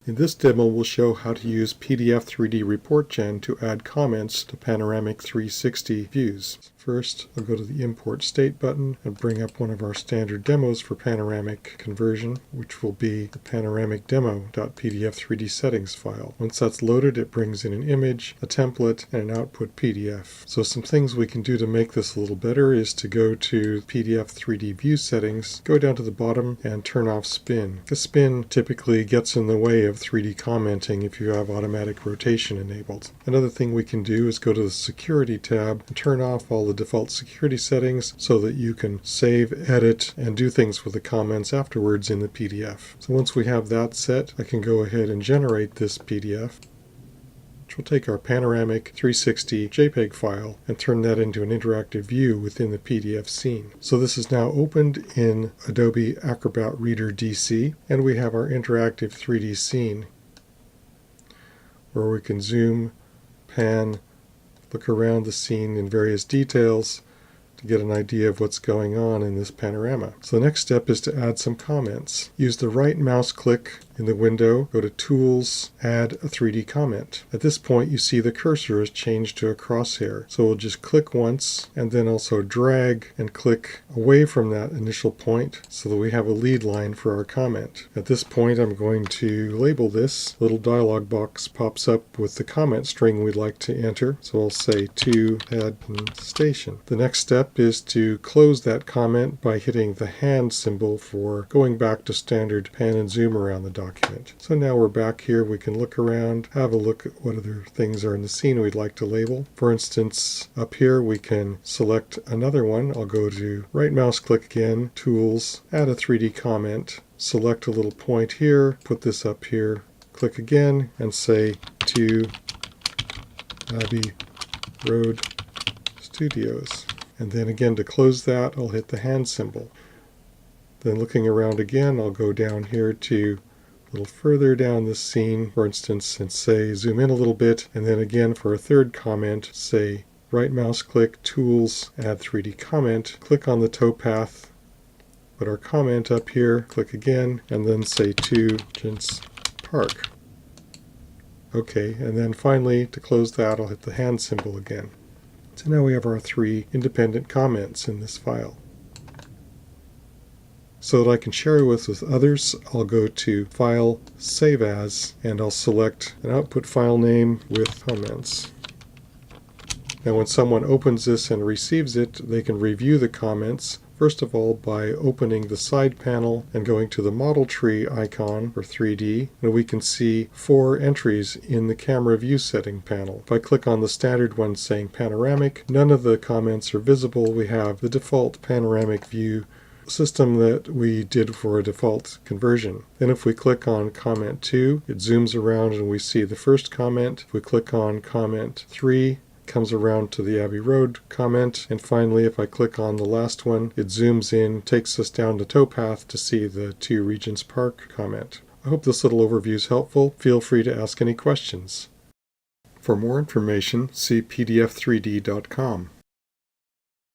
In this demo, we'll show how to use PDF 3D ReportGen to add comments to Panoramic 360 views. First, I'll go to the Import State button and bring up one of our standard demos for panoramic conversion, which will be the panoramic demo.pdf3d settings file. Once that's loaded, it brings in an image, a template, and an output PDF. So some things we can do to make this a little better is to go to PDF 3D view settings, go down to the bottom, and turn off spin. The spin typically gets in the way of 3D commenting if you have automatic rotation enabled. Another thing we can do is go to the Security tab and turn off all the default security settings so that you can save, edit, and do things with the comments afterwards in the PDF. So once we have that set, I can go ahead and generate this PDF, which will take our Panoramic 360 JPEG file and turn that into an interactive view within the PDF scene. So this is now opened in Adobe Reader DC, and we have our interactive 3D scene where we can zoom, pan, look around the scene in various details to get an idea of what's going on in this panorama. So the next step is to add some comments. Use the right mouse click in the window, go to Tools, Add a 3D Comment. At this point, you see the cursor is changed to a crosshair. So we'll just click once and then also drag and click away from that initial point so that we have a lead line for our comment. At this point, I'm going to label this. A little dialog box pops up with the comment string we'd like to enter. So I'll say to Penn Station. The next step is to close that comment by hitting the hand symbol for going back to standard pan and zoom around the document. So now we're back here. We can look around, have a look at what other things are in the scene we'd like to label. For instance, up here we can select another one. I'll go to right mouse click again, Tools, Add a 3D Comment, select a little point here, put this up here, click again, and say to Abbey Road Studios. And then again, to close that, I'll hit the hand symbol. Then looking around again, I'll go down here to a little further down this scene, for instance, and say zoom in a little bit, and then again for a third comment, say right mouse click, Tools, Add 3D Comment, click on the towpath, put our comment up here, click again, and then say to Gents Park. Okay, and then finally, to close that, I'll hit the hand symbol again. So now we have our 3 independent comments in this file. So that I can share it with others, I'll go to File, Save As, and I'll select an output file name with comments. Now when someone opens this and receives it, they can review the comments, first of all by opening the side panel and going to the model tree icon for 3D, and we can see 4 entries in the camera view setting panel. If I click on the standard one saying panoramic, none of the comments are visible. We have the default panoramic view system that we did for a default conversion. Then if we click on comment 2, it zooms around and we see the first comment. If we click on comment 3, it comes around to the Abbey Road comment. And finally, if I click on the last one, it zooms in, takes us down the towpath to see the 2 Regents Park comment. I hope this little overview is helpful. Feel free to ask any questions. For more information, see pdf3d.com.